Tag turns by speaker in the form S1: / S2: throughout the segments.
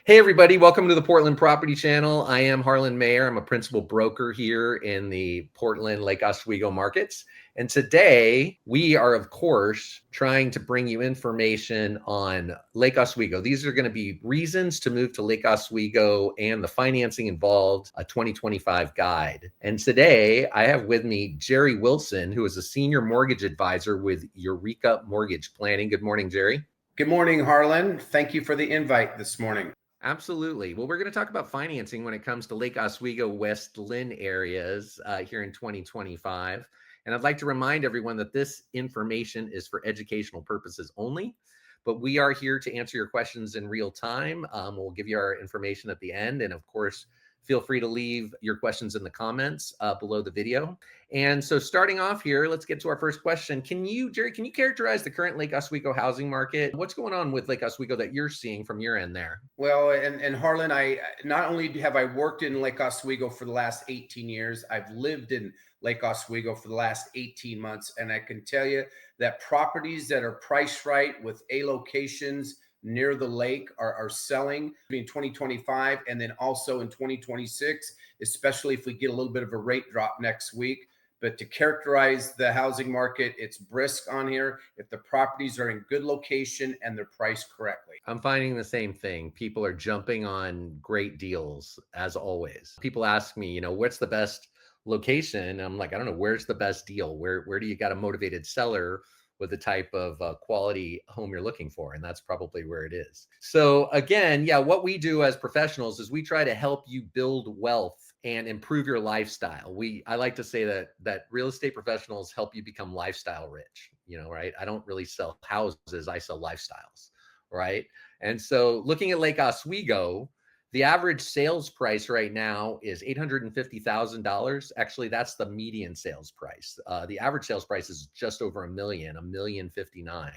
S1: Hey, everybody. Welcome to the Portland Property Channel. I am Harlan Mayer. I'm a principal broker here in the Portland Lake Oswego markets. And today we are, of course, trying to bring you information on Lake Oswego. These are going to be reasons to move to Lake Oswego and the financing involved, a 2025 guide. And today I have with me Jerry Wilson, who is a senior mortgage advisor with 𝐸RECA Mortgage Planning. Good morning, Jerry.
S2: Good morning, Harlan. Thank you for the invite this morning.
S1: Absolutely. Well, we're going to talk about financing when it comes to Lake Oswego, West Linn areas here in 2025. And I'd like to remind everyone that this information is for educational purposes only, but we are here to answer your questions in real time. We'll give you our information at the end. And of course, feel free to leave your questions in the comments below the video. And so starting off here, let's get to our first question. Jerry, can you characterize the current Lake Oswego housing market? What's going on with Lake Oswego that you're seeing from your end there?
S2: Well, and Harlan, I not only have I worked in Lake Oswego for the last 18 years, I've lived in Lake Oswego for the last 18 months. And I can tell you that properties that are priced right with A locations near the lake are selling between 2025 and then also in 2026, especially if we get a little bit of a rate drop next week. But to characterize the housing market, it's brisk on here if the properties are in good location and they're priced correctly.
S1: I'm finding the same thing. People are jumping on great deals as always. People ask me, what's the best location? I'm like, I don't know, where's the best deal? Where do you got a motivated seller with the type of quality home you're looking for? And that's probably where it is. So again, what we do as professionals is we try to help you build wealth and improve your lifestyle. I like to say that real estate professionals help you become lifestyle rich, right? I don't really sell houses, I sell lifestyles, right? And so looking at Lake Oswego, the average sales price right now is $850,000. Actually, that's the median sales price. The average sales price is just over $1 million, $1,059,000.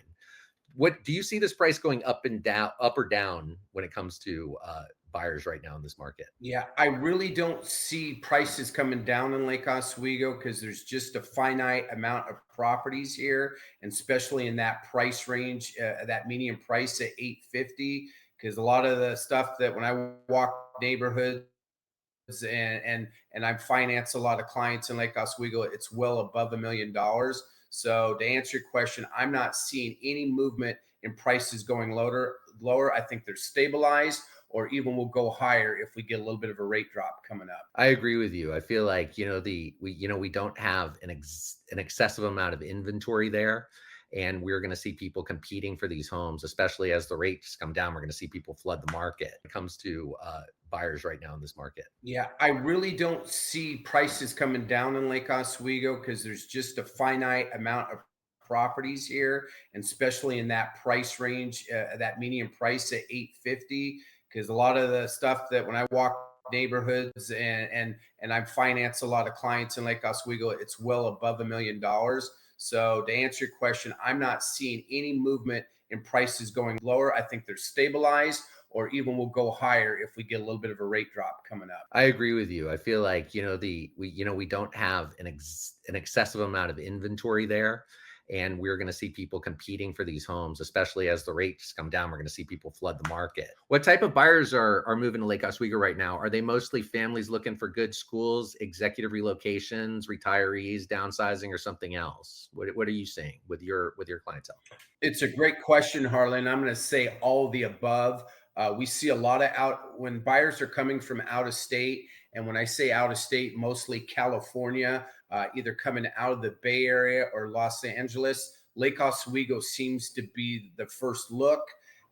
S1: What do you see this price going up or down when it comes to buyers right now in this market?
S2: Yeah, I really don't see prices coming down in Lake Oswego because there's just a finite amount of properties here, and especially in that price range, that median price at $850. Because a lot of the stuff that when I walk neighborhoods and I finance a lot of clients in Lake Oswego, it's well above $1 million. So to answer your question, I'm not seeing any movement in prices going lower. I think they're stabilized, or even will go higher if we get a little bit of a rate drop coming up.
S1: I agree with you. I feel like we don't have an excessive amount of inventory there, and we're going to see people competing for these homes, especially as the rates come down. We're going to see people flood the market when it comes to buyers right now in this market.
S2: Yeah, I really don't see prices coming down in Lake Oswego because there's just a finite amount of properties here, and especially in that price range, that median price at $850. Because a lot of the stuff that when I walk neighborhoods and I finance a lot of clients in Lake Oswego, it's well above $1 million. So to answer your question, I'm not seeing any movement in prices going lower. I think they're stabilized, or even will go higher if we get a little bit of a rate drop coming up.
S1: I agree with you. I feel like we don't have an excessive amount of inventory there, and we're going to see people competing for these homes, especially as the rates come down. We're going to see people flood the market. What type of buyers are moving to Lake Oswego right now? Are they mostly families looking for good schools, executive relocations, retirees, downsizing, or something else? What are you seeing with your clientele?
S2: It's a great question, Harlan. I'm going to say all the above. We see a lot of when buyers are coming from out of state. And when I say out of state, mostly California, either coming out of the Bay Area or Los Angeles. Lake Oswego seems to be the first look.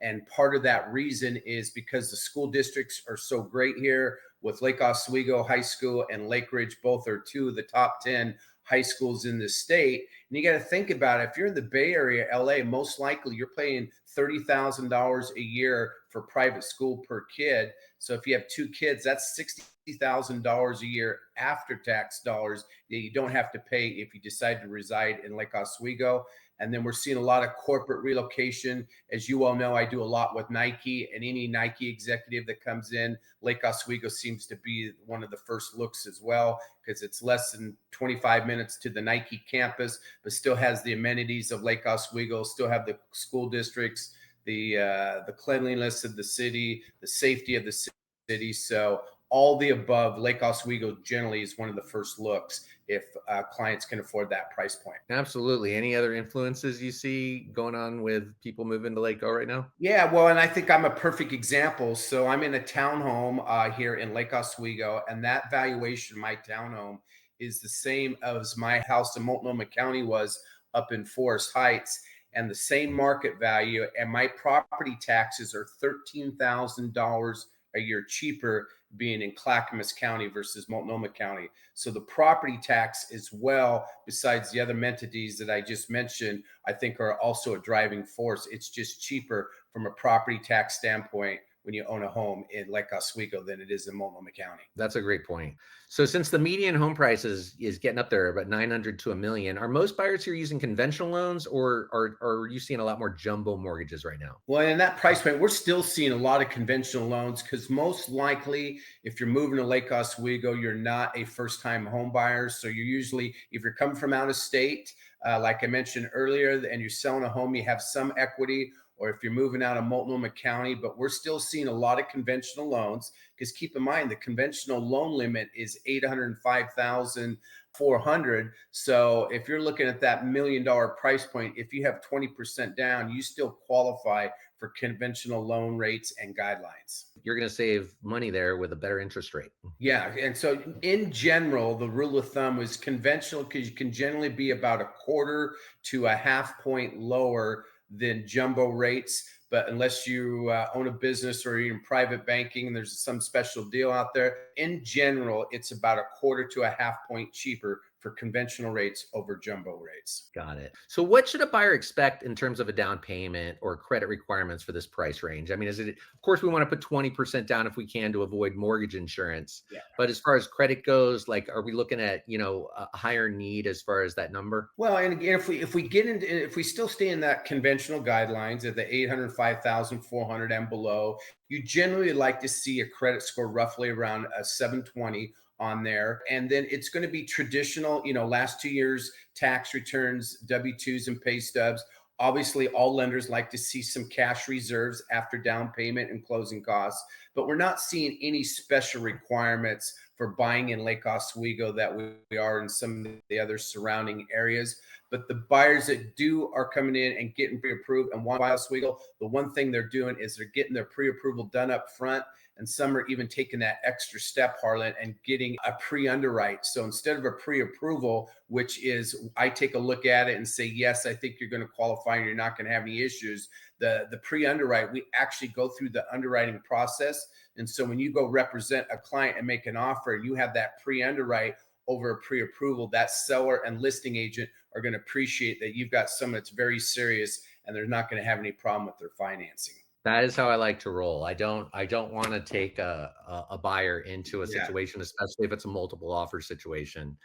S2: And part of that reason is because the school districts are so great here, with Lake Oswego High School and Lake Ridge. Both are two of the top 10 high schools in the state. And you got to think about it. If you're in the Bay Area, LA, most likely you're paying $30,000 a year for private school per kid. So if you have 2 kids, that's $60,000 a year after tax dollars that you don't have to pay if you decide to reside in Lake Oswego. And then we're seeing a lot of corporate relocation. As you all know, I do a lot with Nike, and any Nike executive that comes in, Lake Oswego seems to be one of the first looks as well, because it's less than 25 minutes to the Nike campus, but still has the amenities of Lake Oswego, still have the school districts, the cleanliness of the city, the safety of the city. So all the above, Lake Oswego generally is one of the first looks if clients can afford that price point.
S1: Absolutely. Any other influences you see going on with people moving to Lake O right now?
S2: Yeah, well, and I think I'm a perfect example. So I'm in a townhome here in Lake Oswego, and that valuation of my townhome is the same as my house in Multnomah County was up in Forest Heights, and the same market value. And my property taxes are $13,000 a year cheaper being in Clackamas County versus Multnomah County. So the property tax as well, besides the other entities that I just mentioned, I think are also a driving force. It's just cheaper from a property tax standpoint when you own a home in Lake Oswego than it is in Multnomah County.
S1: That's a great point. So since the median home price is getting up there about 900 to a million, are most buyers here using conventional loans, or are you seeing a lot more jumbo mortgages right now?
S2: Well, in that price point, we're still seeing a lot of conventional loans because most likely, if you're moving to Lake Oswego, you're not a first-time home buyer. So you're usually, if you're coming from out of state, like I mentioned earlier, and you're selling a home, you have some equity, or if you're moving out of Multnomah County. But we're still seeing a lot of conventional loans because keep in mind the conventional loan limit is 805,400. So if you're looking at that $1 million price point, if you have 20% down, you still qualify for conventional loan rates and guidelines.
S1: You're going to save money there with a better interest rate.
S2: Yeah. And so in general, the rule of thumb is conventional because you can generally be about a quarter to a half point lower than jumbo rates. But unless you own a business or you're in private banking, there's some special deal out there. In general, it's about a quarter to a half point cheaper for conventional rates over jumbo rates.
S1: Got it. So what should a buyer expect in terms of a down payment or credit requirements for this price range? I mean, is it, of course, we want to put 20% down if we can to avoid mortgage insurance.
S2: Yeah.
S1: But as far as credit goes, like, are we looking at, a higher need as far as that number?
S2: Well, and again, if we still stay in that conventional guidelines at the 805,400 and below, you generally like to see a credit score roughly around a 720 on there. And then it's going to be traditional, last 2 years, tax returns, W-2s and pay stubs. Obviously, all lenders like to see some cash reserves after down payment and closing costs, but we're not seeing any special requirements for buying in Lake Oswego that we are in some of the other surrounding areas. But the buyers that are coming in and getting pre-approved and want to buy Oswego, the one thing they're doing is they're getting their pre-approval done up front. And some are even taking that extra step, Harlan, and getting a pre-underwrite. So instead of a pre-approval, which is I take a look at it and say, yes, I think you're going to qualify and you're not going to have any issues. The pre-underwrite, we actually go through the underwriting process. And so when you go represent a client and make an offer and you have that pre-underwrite over a pre-approval, that seller and listing agent are going to appreciate that you've got someone that's very serious and they're not going to have any problem with their financing.
S1: That is how I like to roll. I don't want to take a buyer into a
S2: Yeah.
S1: situation, especially if it's a multiple offer situation,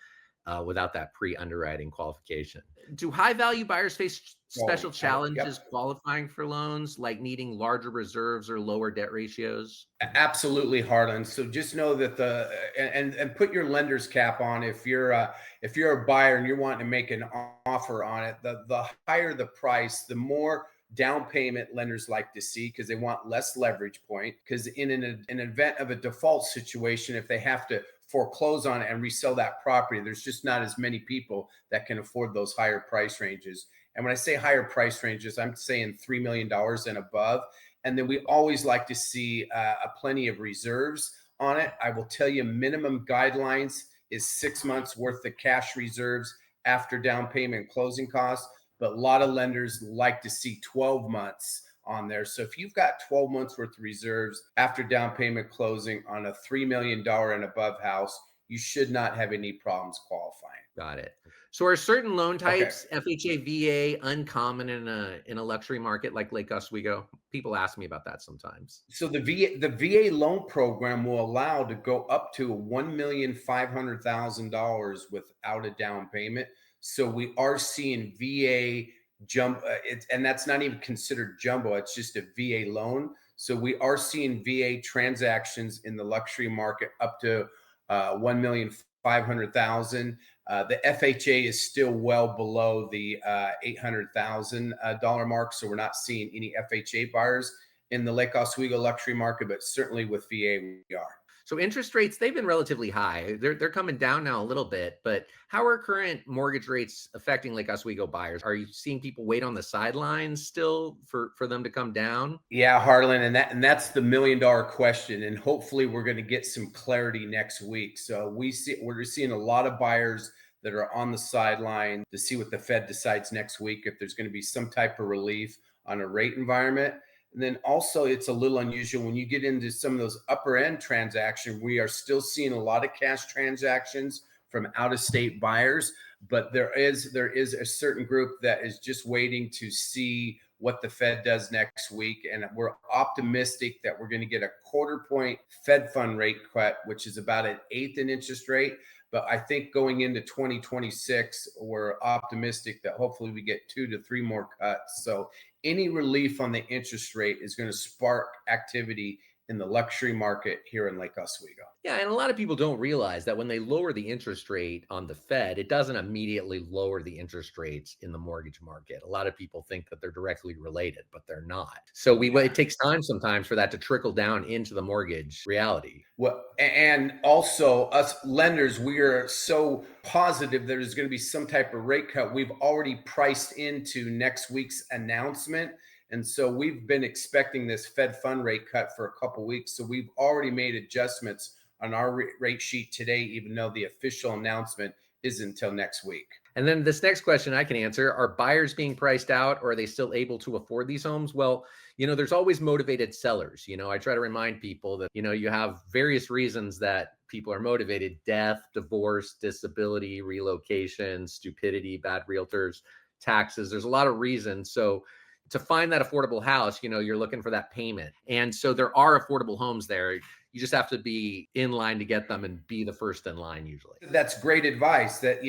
S1: without that pre-underwriting qualification. Do high value buyers face special challenges
S2: Yep.
S1: qualifying for loans, like needing larger reserves or lower debt ratios?
S2: Absolutely, Harlan. So just know that and put your lender's cap on if you're a buyer and you're wanting to make an offer on it. The higher the price, the more down payment lenders like to see because they want less leverage point. Because in an event of a default situation, if they have to foreclose on it and resell that property, there's just not as many people that can afford those higher price ranges. And when I say higher price ranges, I'm saying $3 million and above. And then we always like to see a plenty of reserves on it. I will tell you, minimum guidelines is 6 months worth of cash reserves after down payment and closing costs. But a lot of lenders like to see 12 months on there. So if you've got 12 months worth of reserves after down payment closing on a $3 million and above house, you should not have any problems qualifying.
S1: Got it. So are certain loan
S2: Okay.
S1: types, FHA, VA, uncommon in a luxury market like Lake Oswego? People ask me about that sometimes.
S2: So the VA loan program will allow to go up to $1,500,000 without a down payment. So we are seeing VA jump, and that's not even considered jumbo. It's just a VA loan. So we are seeing VA transactions in the luxury market up to 500,000. The FHA is still well below the $800,000 mark, so we're not seeing any FHA buyers in the Lake Oswego luxury market, but certainly with VA we are.
S1: So interest rates, they've been relatively high. They're coming down now a little bit, but how are current mortgage rates affecting Lake Oswego buyers? Are you seeing people wait on the sidelines still for them to come down?
S2: Yeah, Harlan, and that's the $1 million question. And hopefully we're going to get some clarity next week. So we're seeing a lot of buyers that are on the sideline to see what the Fed decides next week, if there's going to be some type of relief on a rate environment. And then also it's a little unusual when you get into some of those upper end transactions. We are still seeing a lot of cash transactions from out of state buyers, but there is a certain group that is just waiting to see what the Fed does next week. And we're optimistic that we're going to get a 1/4 point Fed fund rate cut, which is about an eighth in interest rate. But I think going into 2026, we're optimistic that hopefully we get 2 to 3 more cuts. So any relief on the interest rate is going to spark activity in the luxury market here in Lake Oswego.
S1: Yeah, and a lot of people don't realize that when they lower the interest rate on the Fed, it doesn't immediately lower the interest rates in the mortgage market. A lot of people think that they're directly related, but they're not. So it takes time sometimes for that to trickle down into the mortgage reality.
S2: Well, and also us lenders, we are so positive there's going to be some type of rate cut. We've already priced into next week's announcement. And so we've been expecting this Fed fund rate cut for a couple weeks. So we've already made adjustments on our rate sheet today, even though the official announcement isn't until next week.
S1: And then this next question I can answer, are buyers being priced out, or are they still able to afford these homes? Well, there's always motivated sellers. I try to remind people that, you have various reasons that people are motivated: death, divorce, disability, relocation, stupidity, bad realtors, taxes. There's a lot of reasons. So to find that affordable house, you're looking for that payment. And so there are affordable homes there. You just have to be in line to get them and be the first in line usually.
S2: That's great advice. That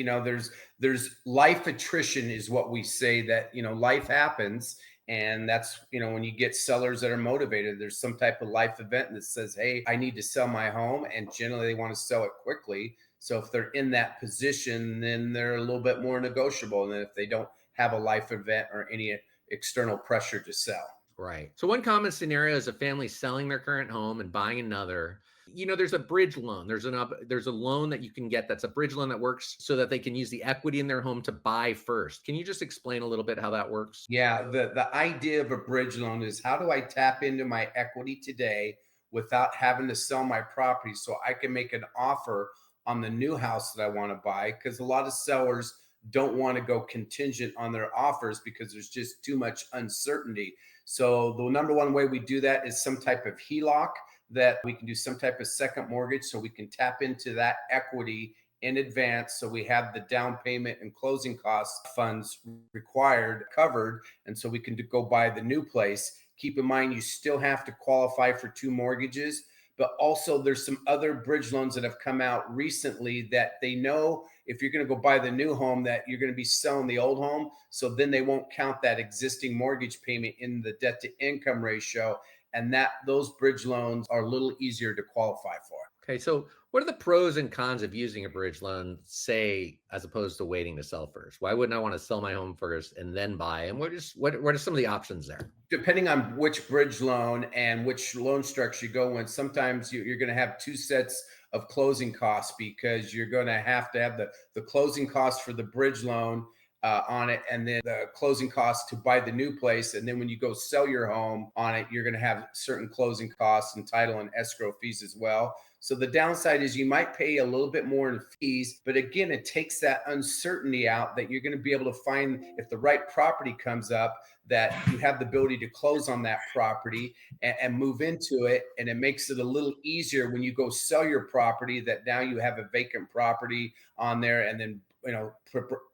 S2: there's life attrition is what we say, that life happens. And that's when you get sellers that are motivated, there's some type of life event that says, hey, I need to sell my home, and generally they want to sell it quickly. So if they're in that position, then they're a little bit more negotiable than if they don't have a life event or any external pressure to sell.
S1: Right. So one common scenario is a family selling their current home and buying another. There's a bridge loan. There's a loan that you can get that's a bridge loan that works so that they can use the equity in their home to buy first. Can you just explain a little bit how that works?
S2: Yeah, the idea of a bridge loan is, how do I tap into my equity today without having to sell my property so I can make an offer on the new house that I want to buy? Because a lot of sellers don't want to go contingent on their offers because there's just too much uncertainty. So the number one way we do that is some type of HELOC, that we can do some type of second mortgage so we can tap into that equity in advance. So we have the down payment and closing costs funds required covered. And so we can go buy the new place. Keep in mind, you still have to qualify for 2 mortgages, but also there's some other bridge loans that have come out recently that they know if you're going to go buy the new home that you're going to be selling the old home. So then they won't count that existing mortgage payment in the debt to income ratio. And those bridge loans are a little easier to qualify for.
S1: Okay, so what are the pros and cons of using a bridge loan, say, as opposed to waiting to sell first? Why wouldn't I want to sell my home first and then buy? And what are some of the options there?
S2: Depending on which bridge loan and which loan structure you go in, sometimes you're going to have 2 sets of closing costs, because you're going to have the closing costs for the bridge loan on it, and then the closing costs to buy the new place. And then when you go sell your home on it, you're going to have certain closing costs and title and escrow fees as well. So the downside is you might pay a little bit more in fees, but again, it takes that uncertainty out, that you're going to be able to find, if the right property comes up, that you have the ability to close on that property and move into it. And it makes it a little easier when you go sell your property, that now you have a vacant property on there, and then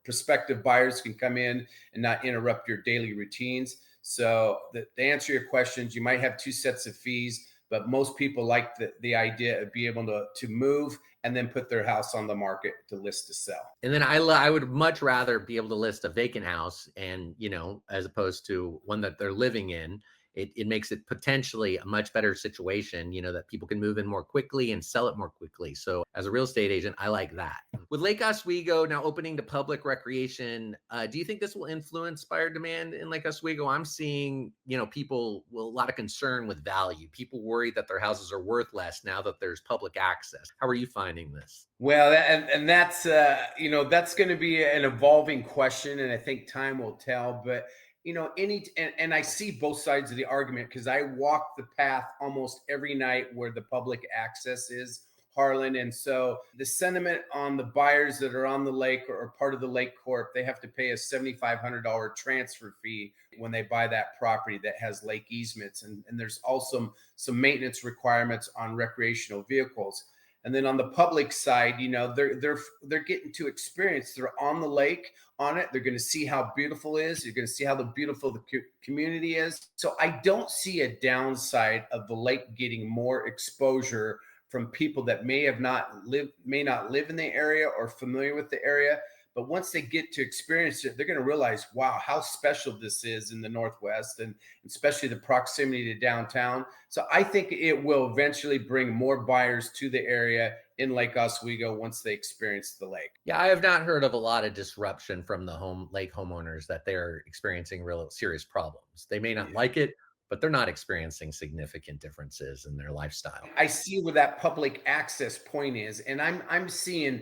S2: prospective buyers can come in and not interrupt your daily routines. So to answer your questions, you might have 2 sets of fees, but most people like the idea of being able to move and then put their house on the market to list to sell.
S1: And then I would much rather be able to list a vacant house, and as opposed to one that they're living in, it makes it potentially a much better situation, that people can move in more quickly and sell it more quickly. So as a real estate agent, I like that. With Lake Oswego now opening to public recreation, do you think this will influence buyer demand in Lake Oswego? I'm seeing, people with a lot of concern with value. People worry that their houses are worth less now that there's public access. How are you finding this?
S2: Well, and that's that's going to be an evolving question, and I think time will tell. But and I see both sides of the argument because I walk the path almost every night where the public access is, Harlan. And so the sentiment on the buyers that are on the lake or part of the Lake Corp, they have to pay a $7,500 transfer fee when they buy that property that has lake easements, and there's also some maintenance requirements on recreational vehicles. And then on the public side, they're getting to experience. They're on the lake, on it. They're going to see how beautiful it is. You're going to see how beautiful the community is. So I don't see a downside of the lake getting more exposure from people that may not live in the area or familiar with the area. But once they get to experience it, they're going to realize, wow, how special this is in the Northwest, and especially the proximity to downtown. So I think it will eventually bring more buyers to the area in Lake Oswego once they experience the lake.
S1: Yeah, I have not heard of a lot of disruption from the lake homeowners, that they're experiencing real serious problems. They may not like it, but they're not experiencing significant differences in their lifestyle.
S2: I see where that public access point is, and I'm seeing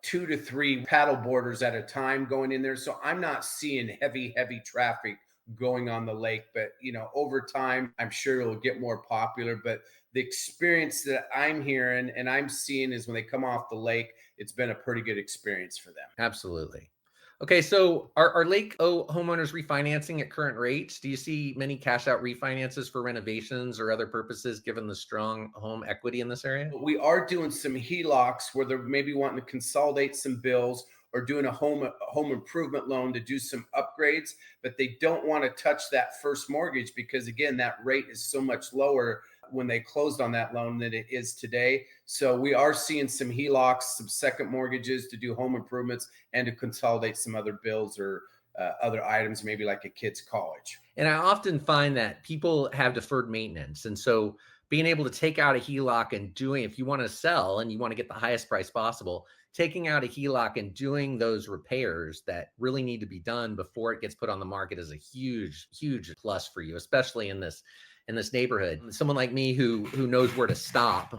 S2: 2 to 3 paddle boarders at a time going in there. So I'm not seeing heavy traffic going on the lake, but over time, I'm sure it'll get more popular. But the experience that I'm hearing and I'm seeing is when they come off the lake, it's been a pretty good experience for them.
S1: Absolutely. Okay, so are Lake O homeowners refinancing at current rates? Do you see many cash out refinances for renovations or other purposes given the strong home equity in this area?
S2: We are doing some HELOCs where they're maybe wanting to consolidate some bills or doing a home improvement loan to do some upgrades, but they don't want to touch that first mortgage because again, that rate is so much lower when they closed on that loan than it is today. So we are seeing some HELOCs, some second mortgages to do home improvements and to consolidate some other bills or other items, maybe like a kid's college.
S1: And I often find that people have deferred maintenance. And so being able to take out a HELOC and doing, if you want to sell and you want to get the highest price possible, taking out a HELOC and doing those repairs that really need to be done before it gets put on the market is a huge plus for you, especially in this neighborhood. Someone like me who knows where to stop,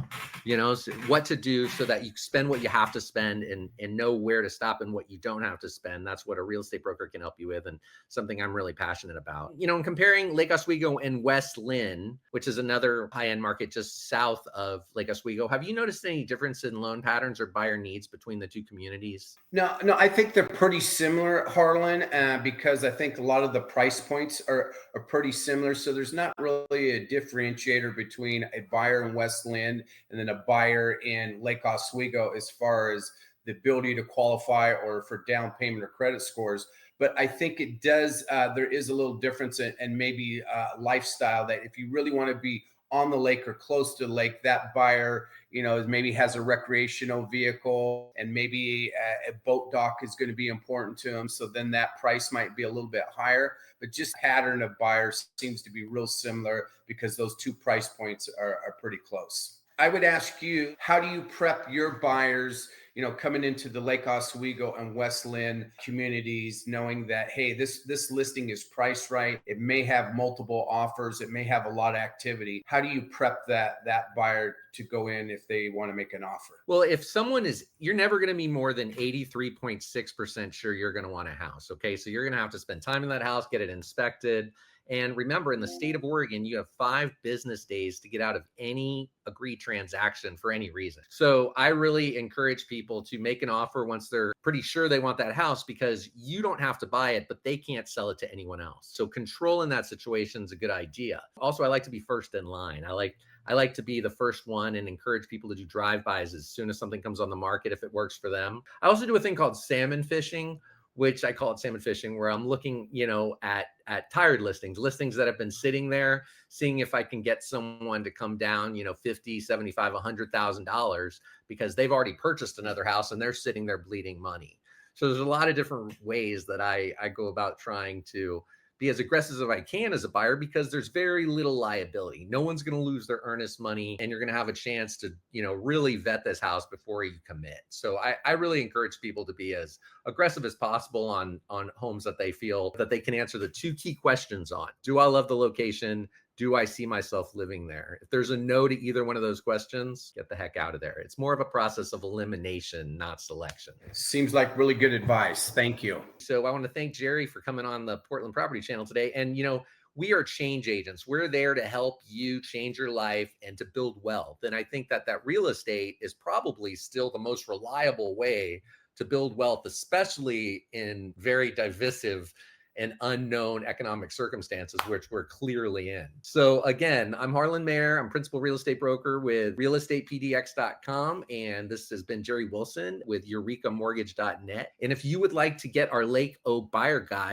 S1: what to do so that you spend what you have to spend and know where to stop and what you don't have to spend. That's what a real estate broker can help you with, and something I'm really passionate about. In comparing Lake Oswego and West Lynn, which is another high-end market just south of Lake Oswego, have you noticed any difference in loan patterns or buyer needs between the two communities?
S2: No, I think they're pretty similar, Harlan, because I think a lot of the price points are pretty similar. So there's not really a differentiator between a buyer in West Lynn and then a buyer in Lake Oswego as far as the ability to qualify or for down payment or credit scores. But I think it does, there is a little difference in maybe lifestyle, that if you really want to be on the lake or close to the lake, that buyer, maybe has a recreational vehicle and maybe a boat dock is going to be important to them. So then that price might be a little bit higher, but just pattern of buyers seems to be real similar because those two price points are pretty close. I would ask you, how do you prep your buyers, coming into the Lake Oswego and West Lynn communities, knowing that, hey, this listing is priced right. It may have multiple offers. It may have a lot of activity. How do you prep that buyer to go in if they want to make an offer?
S1: Well, if you're never going to be more than 83.6% sure you're going to want a house. Okay. So you're going to have to spend time in that house, get it inspected. And remember, in the state of Oregon, you have 5 business days to get out of any agreed transaction for any reason. So I really encourage people to make an offer once they're pretty sure they want that house, because you don't have to buy it, but they can't sell it to anyone else. So control in that situation is a good idea. Also, I like to be first in line. I like to be the first one and encourage people to do drive-bys as soon as something comes on the market if it works for them. I also do a thing called salmon fishing, which I call it salmon fishing, where I'm looking, at tired listings that have been sitting there, seeing if I can get someone to come down, $50, $75, $100,000 because they've already purchased another house and they're sitting there bleeding money. So there's a lot of different ways that I go about trying to be as aggressive as I can as a buyer because there's very little liability. No one's going to lose their earnest money, and you're going to have a chance to, really vet this house before you commit. So I really encourage people to be as aggressive as possible on homes that they feel that they can answer the two key questions on. Do I love the location? Do I see myself living there? If there's a no to either one of those questions, get the heck out of there. It's more of a process of elimination, not selection.
S2: Seems like really good advice. Thank you.
S1: So I want to thank Jerry for coming on the Portland Property Channel today. And, we are change agents. We're there to help you change your life and to build wealth. And I think that real estate is probably still the most reliable way to build wealth, especially in very divisive and unknown economic circumstances, which we're clearly in. So again, I'm Harlan Mayer. I'm principal real estate broker with realestatepdx.com. And this has been Jerry Wilson with 𝐸RECAmortgage.net. And if you would like to get our Lake O buyer guide,